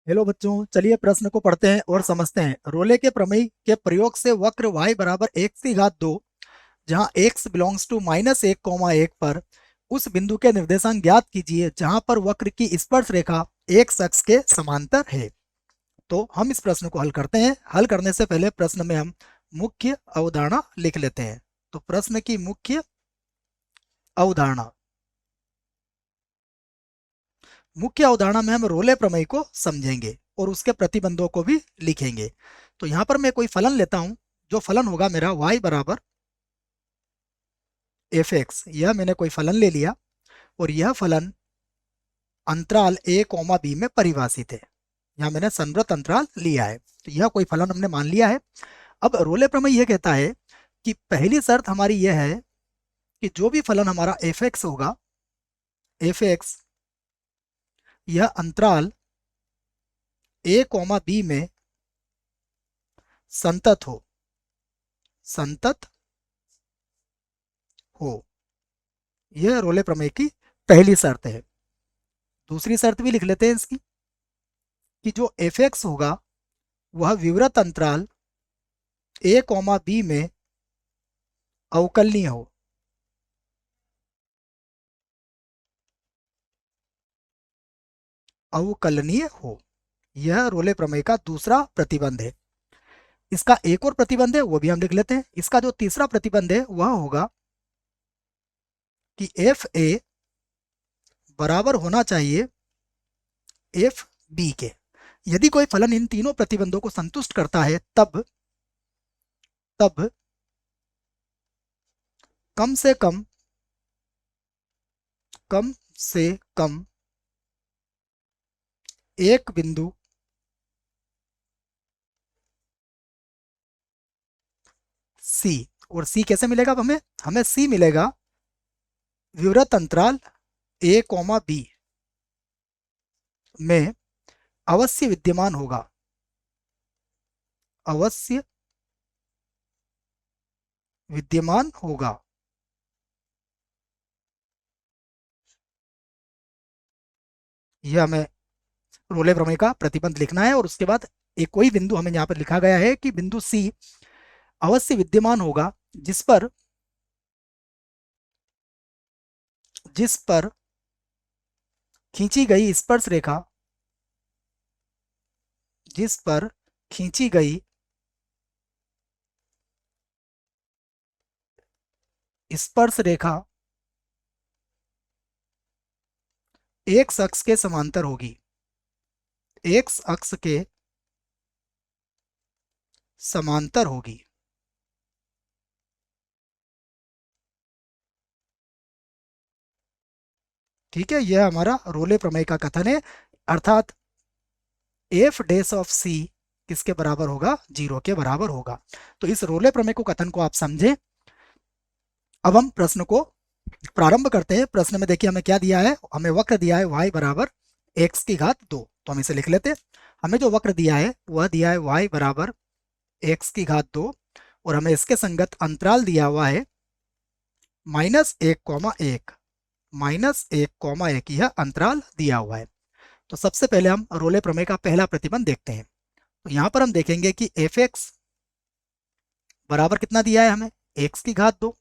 Hello बच्चों, चलिए प्रश्न को पढ़ते हैं और समझते हैं। रोले के प्रमेय के प्रयोग से वक्र y बराबर x की घात 2 जहां x बिलोंग्स टू -1, 1 पर उस बिंदु के निर्देशांक ज्ञात कीजिए जहां पर वक्र की स्पर्श रेखा x अक्ष के समांतर है। तो हम इस प्रश्न को हल करते हैं। हल करने से पहले प्रश्न में हम मुख्य अवधारणा लिख लेते हैं। तो प्रश्न की मुख्य अवधारणा मुख्य अवधारणा में हम रोले प्रमेय को समझेंगे और उसके प्रतिबंधों को भी लिखेंगे। तो यहां पर मैं कोई फलन लेता हूं। जो फलन होगा मेरा y बराबर एफ एक्स, यह मैंने कोई फलन ले लिया और यह फलन अंतराल a कॉमा b में परिभाषित है। यहाँ मैंने संवृत अंतराल लिया है, तो यह कोई फलन हमने मान लिया है। अब रोले प्रमेय यह कहता है कि पहली शर्त हमारी यह है कि जो भी फलन हमारा एफ एक्स होगा, एफ एक्स यह अंतराल a कॉमा b में संतत हो, संतत हो। यह रोले प्रमेय की पहली शर्त है। दूसरी शर्त भी लिख लेते हैं इसकी कि जो एफ एक्स होगा वह विवृत अंतराल a कॉमा b में अवकलनीय हो। अवकलनीय हो, यह रोले प्रमेय का दूसरा प्रतिबंध है। इसका एक और प्रतिबंध है, वो भी हम लिख लेते हैं। इसका जो तीसरा प्रतिबंध है वह होगा कि एफ ए बराबर होना चाहिए एफ बी के। यदि कोई फलन इन तीनों प्रतिबंधों को संतुष्ट करता है तब तब कम से कम एक बिंदु सी, और सी कैसे मिलेगा हमें? हमें सी मिलेगा विवृत अंतराल a कॉमा बी में अवश्य विद्यमान होगा, अवश्य विद्यमान होगा। यह हमें रोले प्रमेय का प्रतिबंध लिखना है और उसके बाद एक कोई बिंदु हमें यहां पर लिखा गया है कि बिंदु सी अवश्य विद्यमान होगा जिस पर खींची गई स्पर्श रेखा, जिस पर खींची गई स्पर्श रेखा एक्स अक्ष के समांतर होगी, एक्स अक्ष के समांतर होगी। ठीक है, यह हमारा रोले प्रमेय का कथन है। अर्थात एफ डैश ऑफ सी किसके बराबर होगा? 0 के बराबर होगा। तो इस रोले प्रमेय को कथन को आप समझें। अब हम प्रश्न को प्रारंभ करते हैं। प्रश्न में देखिए हमें क्या दिया है। हमें वक्र दिया है y बराबर x की घात 2। तो हम इसे लिख लेते हैं। हमें जो वक्र दिया है वह दिया है y बराबर x की घात 2 और हमें इसके संगत अंतराल दिया हुआ है -1, -1, यह अंतराल दिया हुआ है। तो सबसे पहले हम रोले प्रमेय का पहला प्रतिबंध देखते हैं। तो यहां पर हम देखेंगे कि एफ एक्स बराबर कितना दिया है हमें? x की घात 2।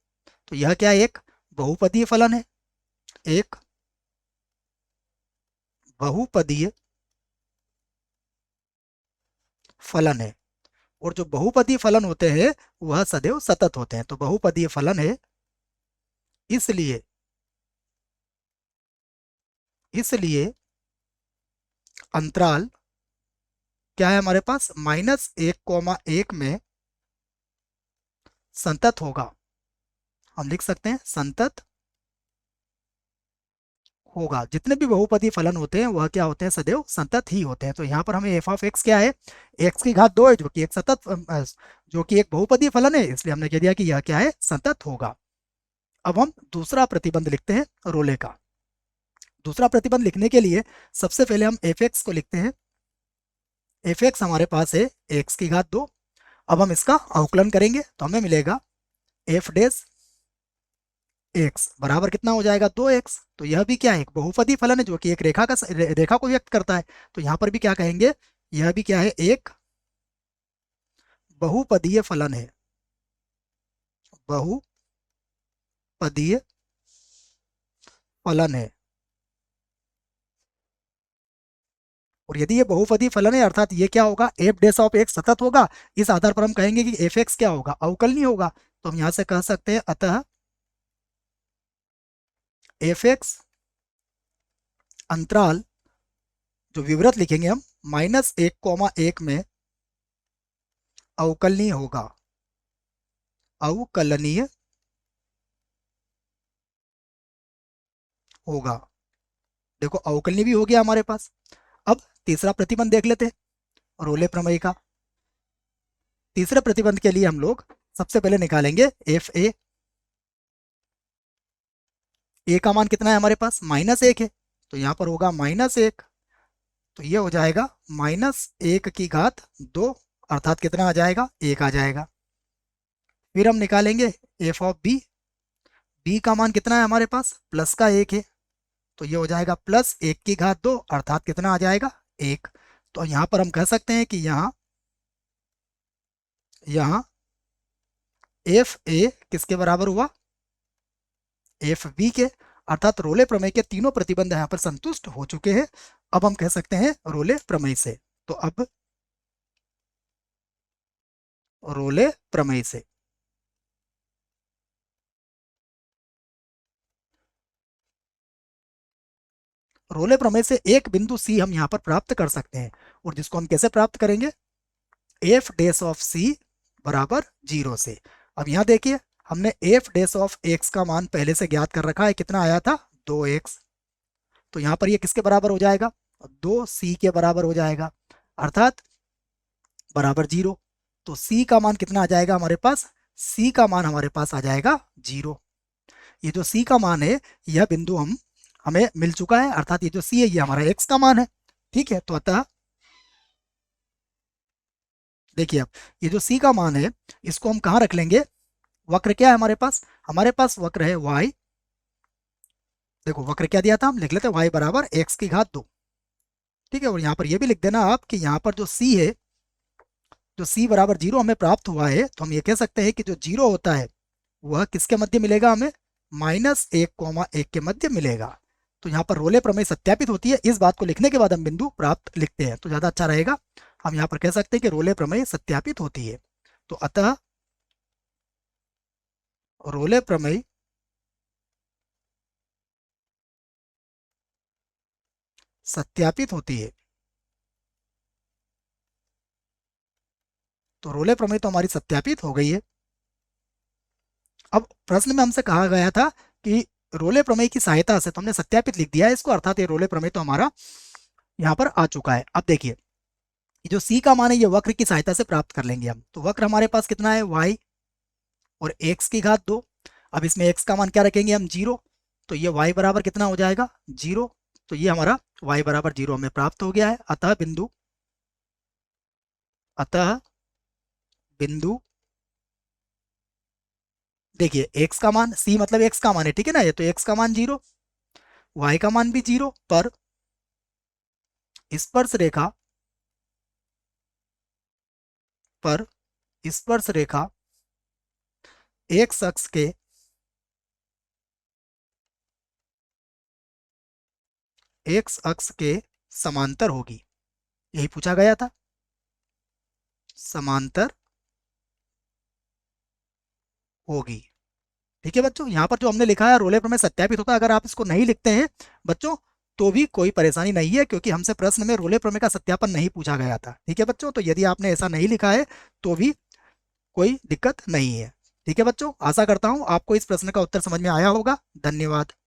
तो यह क्या है? एक बहुपदीय फलन है, एक बहुपदीय फलन है। और जो बहुपदीय फलन होते हैं वह सदैव सतत होते हैं। तो बहुपदीय फलन है, इसलिए इसलिए अंतराल क्या है हमारे पास? -1, में संतत होगा। हम लिख सकते हैं संतत होगा। जितने भी बहुपदीय फलन होते हैं वह क्या होते हैं? सदैव संतत ही होते हैं। तो यहाँ पर हमें एफ ऑफ एक्स क्या है? एक्स की घात 2 है, जो कि एक सतत जो कि एक बहुपदीय फलन है, इसलिए हमने कह दिया कि यह क्या है? संतत होगा। अब हम दूसरा प्रतिबंध लिखते हैं रोले का। दूसरा प्रतिबंध लिखने के लिए सबसे पहले हम एफ एक्स को लिखते हैं। एफ एक्स हमारे पास है एक्स की घात 2। अब हम इसका अवकलन करेंगे तो हमें मिलेगा एफ डैश एक्स बराबर कितना हो जाएगा 2x। तो यह भी क्या है, एक बहुपदी फलन है जो कि एक रेखा का रेखा को व्यक्त करता है। तो यहाँ पर भी क्या कहेंगे, यह भी क्या है, एक बहुपदीय फलन है, बहुपदीय फलन है। और यदि ये बहुपदी फलन है अर्थात ये क्या होगा, एफ डैश ऑफ एक्स सतत होगा। इस आधार पर हम कहेंगे कि एफ एक्स क्या होगा, अवकलनीय होगा। तो हम यहां से कह सकते हैं अतः एफ एक्स अंतराल जो विवृत लिखेंगे हम -1, 1 में अवकलनीय होगा, अवकलनीय होगा। देखो अवकलनीय भी हो गया हमारे पास। अब तीसरा प्रतिबंध देख लेते हैं रोले प्रमेय का। तीसरे प्रतिबंध के लिए हम लोग सबसे पहले निकालेंगे एफ ए का मान कितना है हमारे पास, -1 है। तो यहाँ पर होगा -1। तो ये हो जाएगा -1 की घात 2, अर्थात कितना आ जाएगा, 1 आ जाएगा। फिर हम निकालेंगे एफ ऑफ बी। बी का मान कितना है हमारे पास, +1 है। तो ये हो जाएगा +1 की घात 2, अर्थात कितना आ जाएगा, 1। तो यहाँ पर हम कह सकते हैं कि यहाँ यहाँ एफ ए किसके बराबर हुआ, एफ बी के। अर्थात रोले प्रमेय के तीनों प्रतिबंध यहाँ पर संतुष्ट हो चुके हैं। अब हम कह सकते हैं रोले प्रमेय से। तो अब रोले प्रमेय से रोले प्रमेय से एक बिंदु सी हम यहाँ पर प्राप्त कर सकते हैं। और जिसको हम कैसे प्राप्त करेंगे, एफ डैश ऑफ सी बराबर 0 से। अब यहाँ देखिए हमने एफ डैश ऑफ एक्स का मान पहले से ज्ञात कर रखा है, कितना आया था, 2x। तो यहाँ पर ये किसके बराबर हो जाएगा, 2c के बराबर हो जाएगा, अर्थात बराबर 0। तो c का मान कितना आ जाएगा हमारे पास, c का मान हमारे पास आ जाएगा 0। ये जो c का मान है यह बिंदु हमें मिल चुका है, अर्थात ये जो c है ये हमारा x का मान है। ठीक है, तो अतः देखिए अब ये जो c का मान है इसको हम कहाँ रख लेंगे, वक्र क्या है हमारे पास वक्र है y। देखो वक्र क्या दिया था, हम लिख लेते हैं y बराबर x की घात 2। ठीक है, और यहाँ पर ये भी लिख देना आप कि यहाँ पर जो c है, जो c बराबर 0 हमें प्राप्त हुआ है, तो हम ये कह सकते हैं कि जो 0 होता है वह किसके मध्य मिलेगा हमें, -1, 1 के मध्य मिलेगा। तो यहाँ पर रोले प्रमेय सत्यापित होती है। इस बात को लिखने के बाद हम बिंदु प्राप्त लिखते हैं तो ज़्यादा अच्छा रहेगा। हम यहाँ पर कह सकते हैं कि रोले प्रमेय सत्यापित होती है। तो अतः रोले प्रमेय सत्यापित होती है। तो रोले प्रमेय तो हमारी सत्यापित हो गई है। अब प्रश्न में हमसे कहा गया था कि रोले प्रमेय की सहायता से, तो हमने सत्यापित लिख दिया है इसको, अर्थात ये रोले प्रमेय तो हमारा यहाँ पर आ चुका है। अब देखिए जो c का मान है ये वक्र की सहायता से प्राप्त कर लेंगे हम। तो वक्र हमारे पास कितना है, y और x की घात 2। अब इसमें x का मान क्या रखेंगे हम, 0। तो ये y बराबर कितना हो जाएगा, 0। तो ये हमारा y बराबर 0 हमें प्राप्त हो गया है। अतः बिंदु देखिए x का मान, c मतलब x का मान है, ठीक है ना, ये तो x का मान 0, y का मान भी 0 पर स्पर्श रेखा पर स्पर्श रेखा x अक्ष के समांतर होगी। यही पूछा गया था, समांतर होगी। ठीक है बच्चों, यहाँ पर जो हमने लिखा है रोले प्रमेय सत्यापित होता है, अगर आप इसको नहीं लिखते हैं बच्चों तो भी कोई परेशानी नहीं है, क्योंकि हमसे प्रश्न में रोले प्रमेय का सत्यापन नहीं पूछा गया था। ठीक है बच्चों, तो यदि आपने ऐसा नहीं लिखा है तो भी कोई दिक्कत नहीं है। ठीक है बच्चों, आशा करता हूँ आपको इस प्रश्न का उत्तर समझ में आया होगा। धन्यवाद।